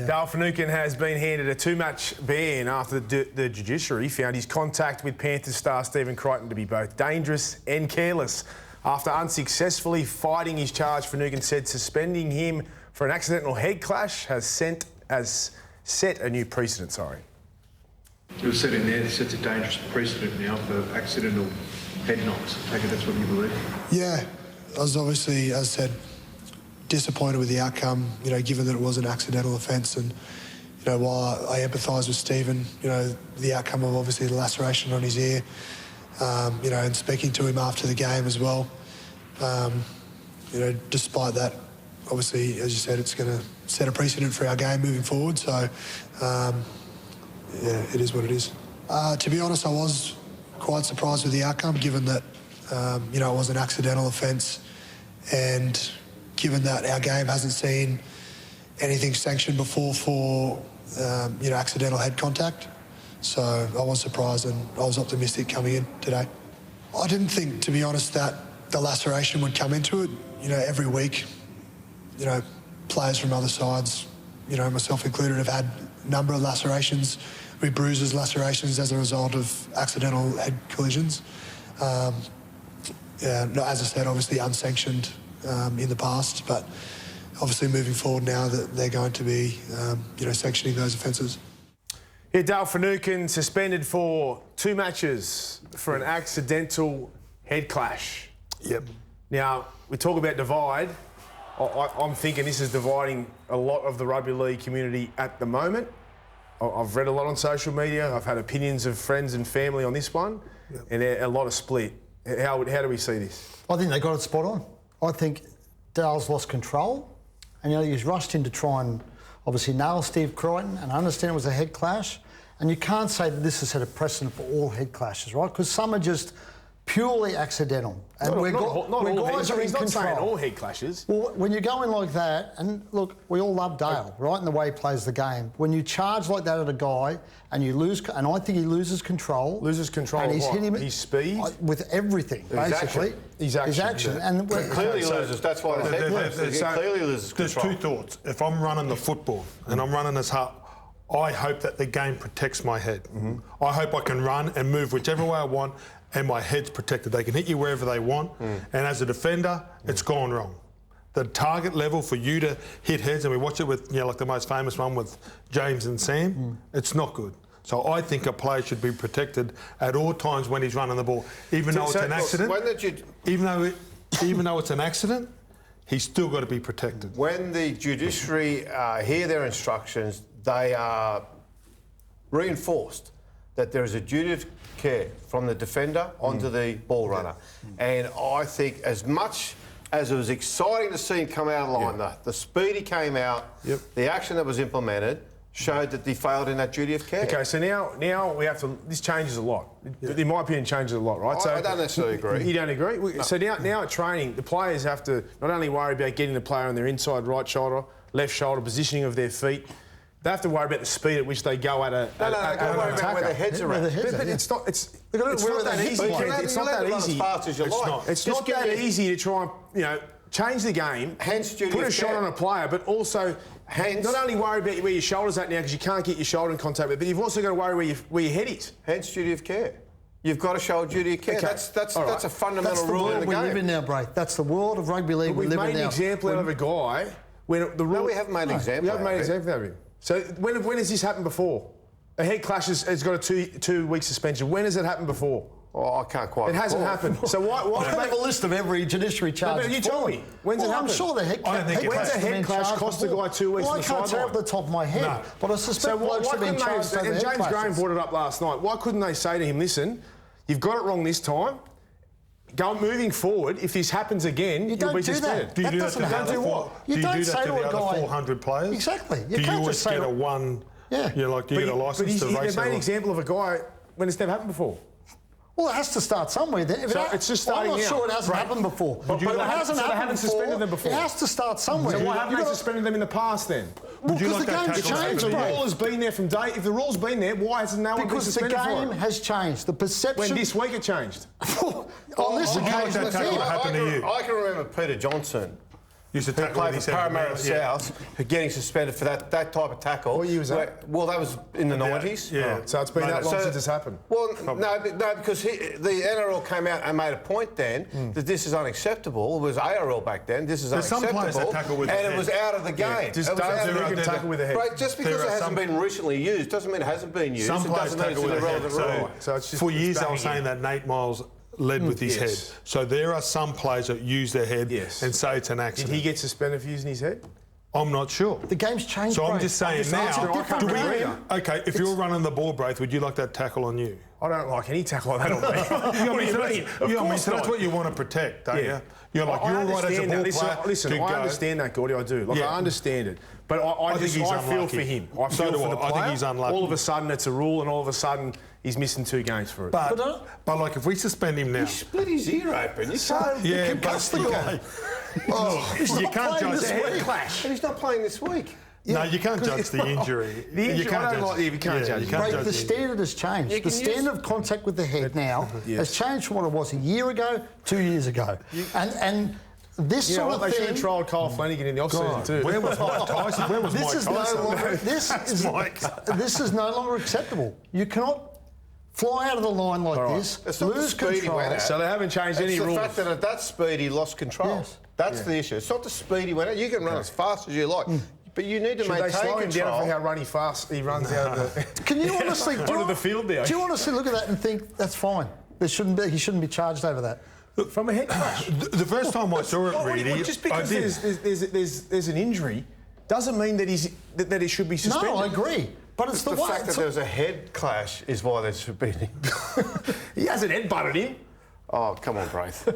Dale Finucane has been handed a two-match ban after the judiciary found his contact with Panthers star Stephen Crichton to be both dangerous and careless. After unsuccessfully fighting his charge, Finucane said suspending him for an accidental head clash has set a new precedent. It was said in there, it sets a dangerous precedent now for accidental head knocks. I take it that's what you believe? Yeah, I was obviously, as I said, disappointed with the outcome, given that it was an accidental offence. And, while I empathise with Stephen, the outcome of obviously the laceration on his ear, and speaking to him after the game as well, despite that, obviously, as you said, it's going to set a precedent for our game moving forward. So, yeah, it is what it is. To be honest, I was quite surprised with the outcome, given that, it was an accidental offence, and given that our game hasn't seen anything sanctioned before for, accidental head contact. So I was surprised, and I was optimistic coming in today. I didn't think, to be honest, that the laceration would come into it. Every week, players from other sides, myself included, have had a number of lacerations, bruises, lacerations as a result of accidental head collisions. As I said, obviously unsanctioned in the past, but obviously moving forward now that they're going to be, sanctioning those offences. Yeah, Dale Finucane suspended for 2 matches for an accidental head clash. Yep. Now, we talk about divide. I'm thinking this is dividing a lot of the rugby league community at the moment. I've read a lot on social media. I've had opinions of friends and family on this one, and a lot of split. How do we see this? I think they got it spot on. I think Dale's lost control, and he's rushed in to try and obviously nail Steve Crichton, and I understand it was a head clash, and you can't say that this has set a precedent for all head clashes, right? Because some are just purely accidental. And He's not saying all head clashes. Well, when you go in like that, and look, we all love Dale, right, and the way he plays the game. When you charge like that at a guy and you lose, and I think he loses control. Loses control and of he's what? hit him His speed? with everything, basically. His action. And he clearly loses. That's why he clearly loses control. There's 2 thoughts. If I'm running the football and I'm running as hard, I hope that the game protects my head. I hope I can run and move whichever way I want, and my head's protected. They can hit you wherever they want, and as a defender, it's gone wrong. The target level for you to hit heads, and we watch it with, like the most famous one with James and Sam, it's not good. So I think a player should be protected at all times when he's running the ball, even though it's an accident. Even though it's an accident, he's still got to be protected. When the judiciary hear their instructions, they are reinforced that there is a duty of care from the defender onto the ball runner. And I think as much as it was exciting to see him come out of line, the speed he came out, the action that was implemented showed that he failed in that duty of care. Okay, so now we have to. This changes a lot. In my opinion, changes a lot, right? I don't necessarily agree. You don't agree? No. So now at training, the players have to not only worry about getting the player on their inside right shoulder, left shoulder, positioning of their feet. They have to worry about the speed at which they go at a. Don't worry about where their heads are at. But it's not. It's not that easy. It's not that easy. As fast as you like. It's not that easy to try and change the game. Hence duty of care. Put a shot on a player, but also. Not only worry about where your shoulder's at now because you can't get your shoulder in contact with it, but you've also got to worry where your head is. Hence duty of care. You've got to show duty of care. Okay. That's a fundamental rule in the game. That's the world we live in now, Braith. That's the world of rugby league we live in now. We've made an example out of a guy when the rule... No, we haven't made an example. We haven't made an example out of him. So when has this happened before? A head clash has got a 2-week suspension. When has it happened before? Oh, I can't quite. It hasn't happened. So why I have a list of every judiciary charge. No, but you tell me. When's it happened? I'm sure the head when's a head clash cost the guy 2 weeks on the sideline? I can't say off the top of my head, but I suspect blokes have been charged over and head James Graham clashes. brought it up last night. Why couldn't they say to him, listen, you've got it wrong this time. Moving forward, if this happens again, you'll be suspended. Do you do that to the other 400 players? Exactly. Do you always get a one? Yeah. Do you get a licence to race? They made an example of a guy when it's never happened before. Well, it has to start somewhere. It's just starting I'm not sure it hasn't happened before. But it hasn't happened suspended them before. It has to start somewhere. So why haven't they suspended them in the past then? Well, because the game's changed, The rule has been there from day. If the rule's been there, why hasn't no one been suspended for it? Because the game has changed. The perception. When this week it changed. On this occasion, that tackle happened to you? I can remember Peter Johnson Used to who tackle played with his for head. Parramatta Yeah. South, who getting suspended for that type of tackle. What year was that? Well, that was in the 90s. Yeah. So it's been that long since it's happened. Well, no, because the NRL came out and made a point then that this is unacceptable. It was ARL back then. This is There's some unacceptable. players that tackle with and their it was head. out of the game. Just It was don't out of think the- you can tackle with the head. Right, just because There it are hasn't some- been recently used doesn't mean it hasn't been used. Some It players doesn't mean it's tackle an with their head. irrelevant rule. So it's just For years, they were banging saying in. that Nate Miles led with his Yes. head. So there are some players that use their head Yes. and say it's an Did accident. he get suspended for using his head? I'm not sure. The game's changed. So I'm Braith. just saying just now, asking, I can't do we, agree. okay, if you're running the ball, Braith, would you like that tackle on you? I don't like any tackle like that on me. What do you mean? Of course So that's not. what you want to protect, don't Yeah. you? You're like, I you're right as a understand ball that. player Listen, to I go. understand that, Gordy, I do. Like, Yeah. I understand it. But I think he's feel unlucky. for him. I So feel do for I. the I think player. he's unlucky. All of a sudden, it's a rule, and all of a sudden, he's missing 2 games for it. But like, if we suspend him now, He split his ear open. You can't. yeah, Concuss the guy. you can't judge it's a head it. clash. And he's not playing this week. No, you can't judge the injury. The injury, you can't I don't judge, like- you can't judge You it. can't Braith, judge the the injury. standard has changed. You The can standard of contact with the head now has changed from what it was a year ago, 2 years ago. And this You know sort what? of They should thing... have tried Kyle Flanagan in the off-season God, too. where was Mike Tyson? Where was This Mike is no Tyson? longer this is no longer acceptable. You cannot fly out of the line like this, It's not the lose speed he control. went at. So they haven't changed any It's the rules. fact that at that speed he lost control. Yes. That's the issue. It's not the speed he went at. You can run as fast as you like, but you need to Should they maintain slow him control. down for how he runs out of the Can you honestly onto the field there? Do you honestly look at that and think that's fine? He shouldn't be charged over that. From a head clash. The first time I saw it, really, Just I because did. there's an injury doesn't mean that that he should be suspended. No, I agree. But it's the, The way. fact that there was a head clash is why there should be. He hasn't headbutted him. Oh, come on, Braith.